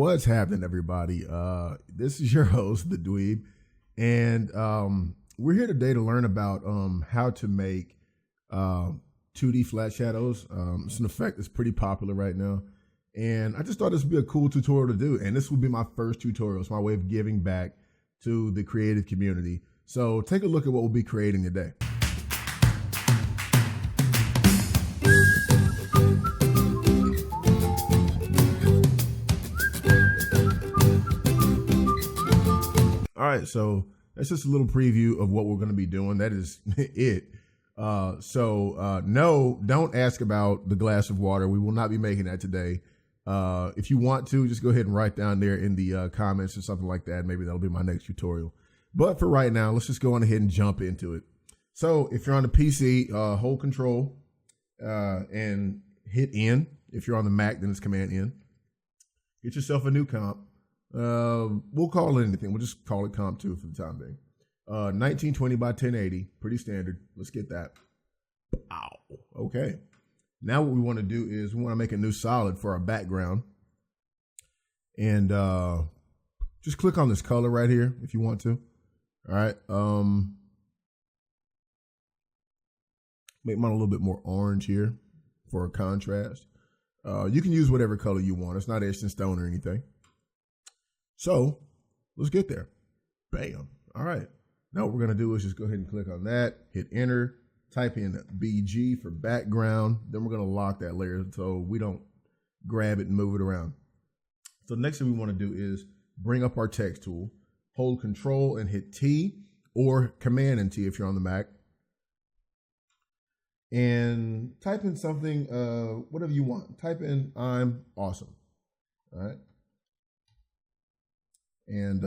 What's happening, everybody? This is your host, The Dweeb, and we're here today to learn about how to make 2D flat shadows. It's an effect that's pretty popular right now, and I just thought this would be a cool tutorial to do, and this will be my first tutorial. It's my way of giving back to the creative community. So take a look at what we'll be creating today. All right, so that's just a little preview of what we're going to be doing. That is it. No, don't ask about the glass of water. We will not be making that today. If you want to, just go ahead and write down there in the comments or something like that. Maybe that'll be my next tutorial. But for right now, let's just go on ahead and jump into it. So if you're on the PC, hold Control and hit N. If you're on the Mac, then it's Command N. Get yourself a new comp. We'll call it anything. We'll just call it Comp 2 for the time being. 1920 by 1080, pretty standard. Let's get that. Ow. Okay. Now what we want to do is we want to make a new solid for our background. And just click on this color right here if you want to. All right. Make mine a little bit more orange here for a contrast. You can use whatever color you want. It's not etched in stone or anything. So let's get there. Bam. All right. Now what we're going to do is just go ahead and click on that, hit enter, type in BG for background. Then we're going to lock that layer so we don't grab it and move it around. So the next thing we want to do is bring up our text tool, hold Control and hit T or Command and T if you're on the Mac. And type in something, whatever you want. Type in I'm awesome. All right. And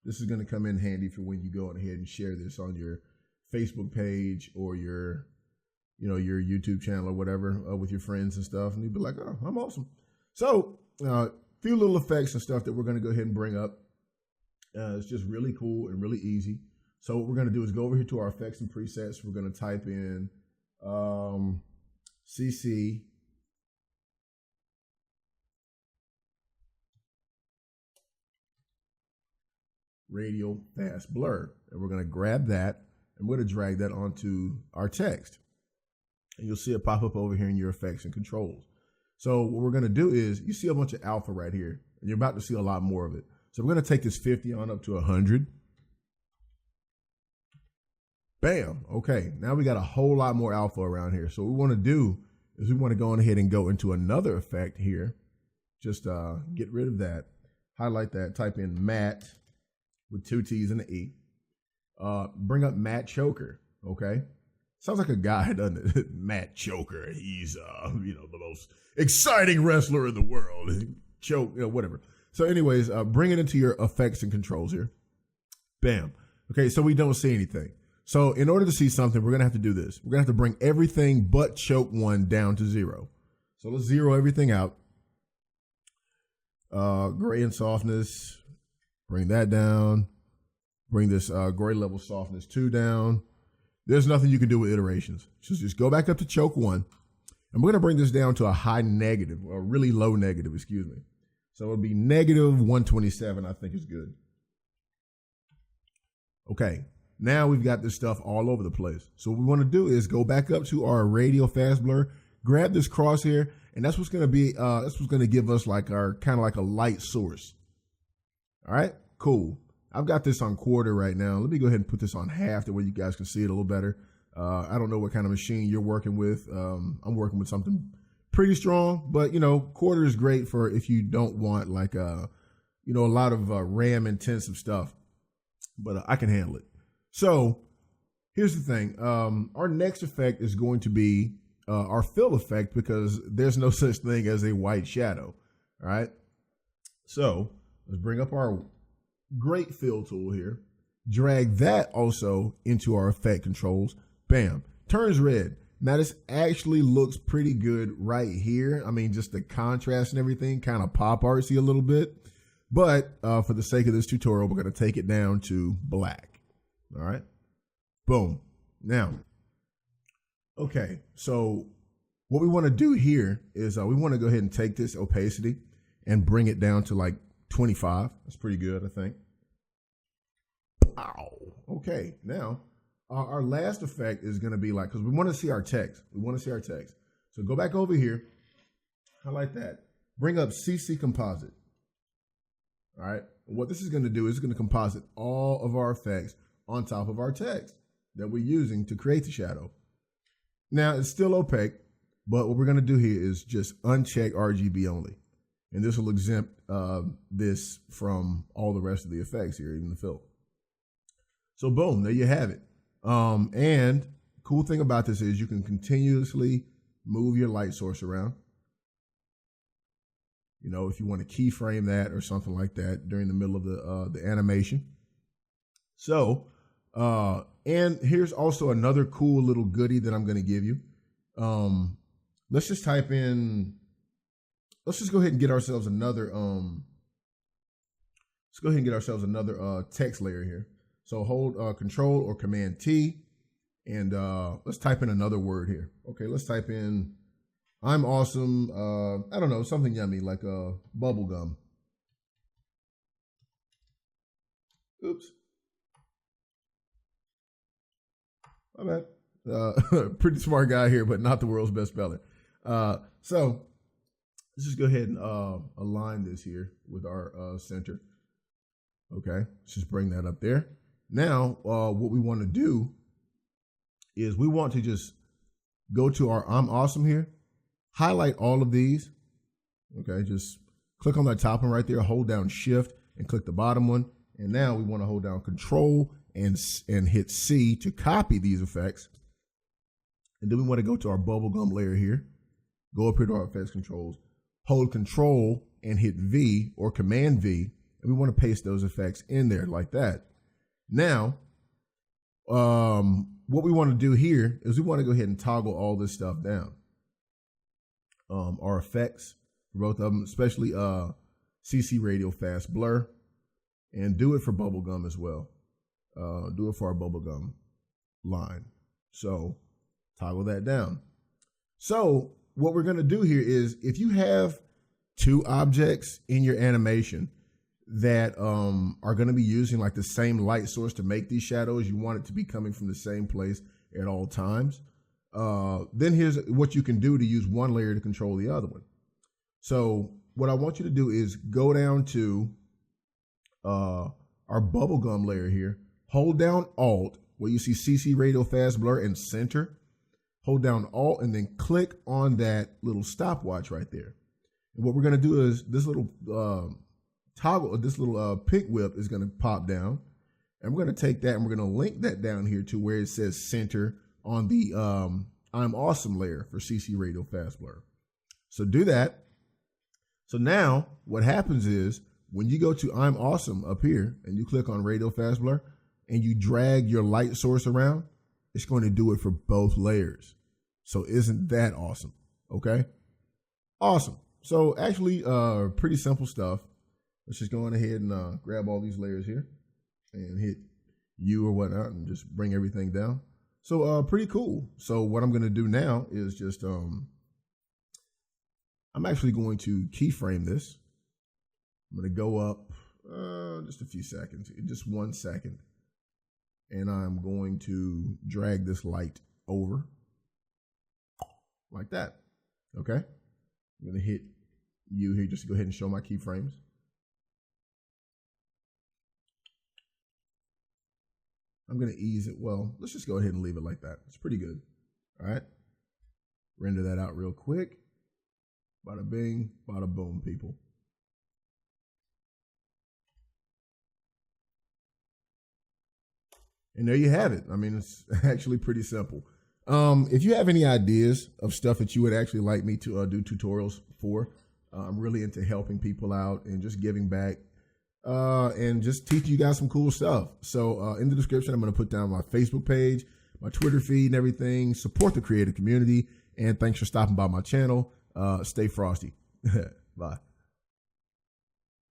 this is going to come in handy for when you go ahead and share this on your Facebook page or your YouTube channel or whatever with your friends and stuff. And you'd be like, oh, I'm awesome. So a few little effects and stuff that we're going to go ahead and bring up. It's just really cool and really easy. So what we're going to do is go over here to our effects and presets. We're going to type in CC radial fast blur, and we're going to grab that and we're going to drag that onto our text, and you'll see it pop up over here in your effects and controls. So what we're going to do is you see a bunch of alpha right here, and you're about to see a lot more of it. So we're going to take this 50 on up to 100. Bam. Okay, now we got a whole lot more alpha around here. So what we want to do is we want to go on ahead and go into another effect here. Just get rid of that, highlight that, type in matte with 2 T's and an E. Bring up Matt Choker, okay? Sounds like a guy, doesn't it? Matt Choker. He's the most exciting wrestler in the world. Choke, whatever. So anyways, bring it into your effects and controls here. Bam. Okay, so we don't see anything. So in order to see something, we're gonna have to do this. We're gonna have to bring everything but choke 1 down to 0. So let's zero everything out. Gray and softness. Bring that down. Bring this gray level softness 2 down. There's nothing you can do with iterations. So just go back up to choke 1. And we're going to bring this down to a high negative, or really low negative, excuse me. So it'll be negative 127, I think is good. Okay, now we've got this stuff all over the place. So what we want to do is go back up to our radial fast blur, grab this crosshair, and that's what's going to be, that's what's going to give us like our kind of like a light source. All right, cool. I've got this on quarter right now. Let me go ahead and put this on half, that way you guys can see it a little better. I don't know what kind of machine you're working with. I'm working with something pretty strong, but quarter is great for if you don't want like a lot of RAM intensive stuff, but I can handle it. So here's the thing. Our next effect is going to be our fill effect, because there's no such thing as a white shadow. All right. So let's bring up our great fill tool here. Drag that also into our effect controls. Bam. Turns red. Now this actually looks pretty good right here. I mean, just the contrast and everything, kind of pop artsy a little bit. But for the sake of this tutorial, we're going to take it down to black. All right. Boom. Now, okay. So what we want to do here is we want to go ahead and take this opacity and bring it down to like 25. That's pretty good, I think. Ow. Okay, now our last effect is going to be like, because we want to see our text. We want to see our text. So go back over here, highlight that, bring up CC Composite. All right, what this is going to do is it's going to composite all of our effects on top of our text that we're using to create the shadow. Now, it's still opaque, but what we're going to do here is just uncheck RGB only. And this will exempt this from all the rest of the effects here, even the fill. So boom, there you have it. And cool thing about this is you can continuously move your light source around. You know, if you want to keyframe that or something like that during the middle of the animation. So, and here's also another cool little goodie that I'm going to give you. Let's just type in, let's just go ahead and get ourselves another, text layer here. So hold Control or Command T, and let's type in another word here. Okay, let's type in, I'm awesome, I don't know, something yummy like bubble gum. Oops. My bad. Pretty smart guy here, but not the world's best speller. So let's just go ahead and align this here with our center. Okay, let's just bring that up there. Now, what we want to do is we want to just go to our I'm awesome here, highlight all of these. Okay, just click on that top one right there, hold down Shift and click the bottom one. And now we want to hold down Control and hit C to copy these effects. And then we want to go to our bubblegum layer here, go up here to our effects controls, hold Control and hit V or Command V, and we want to paste those effects in there like that. Now, what we want to do here is we want to go ahead and toggle all this stuff down. Our effects, both of them, especially CC Radial Fast Blur, and do it for bubblegum as well. Do it for our bubblegum line. So toggle that down. So what we're going to do here is if you have two objects in your animation that are going to be using like the same light source to make these shadows, you want it to be coming from the same place at all times. Then here's what you can do to use one layer to control the other one. So what I want you to do is go down to our bubblegum layer here, hold down Alt, where you see CC Radial Fast Blur and center, hold down Alt and then click on that little stopwatch right there. And what we're going to do is this little toggle, this little pick whip is going to pop down, and we're going to take that and we're going to link that down here to where it says center on the I'm awesome layer for CC Radial Fast Blur. So do that. So now what happens is when you go to I'm awesome up here and you click on Radial Fast Blur and you drag your light source around, it's going to do it for both layers. So isn't that awesome? Okay. Awesome. So actually pretty simple stuff. Let's just go on ahead and grab all these layers here and hit U or whatnot and just bring everything down. So pretty cool. So what I'm going to do now is just, I'm actually going to keyframe this. I'm going to go up just a few seconds, just 1 second. And I'm going to drag this light over like that. Okay. I'm going to hit U here just to go ahead and show my keyframes. I'm going to ease it. Well, let's just go ahead and leave it like that. It's pretty good. All right. Render that out real quick. Bada bing, bada boom, people. And there you have it. I mean, it's actually pretty simple. If you have any ideas of stuff that you would actually like me to do tutorials for, I'm really into helping people out and just giving back. And just teach you guys some cool stuff. So in the description, I'm going to put down my Facebook page, my Twitter feed and everything. Support the creative community. And thanks for stopping by my channel. Stay frosty. Bye.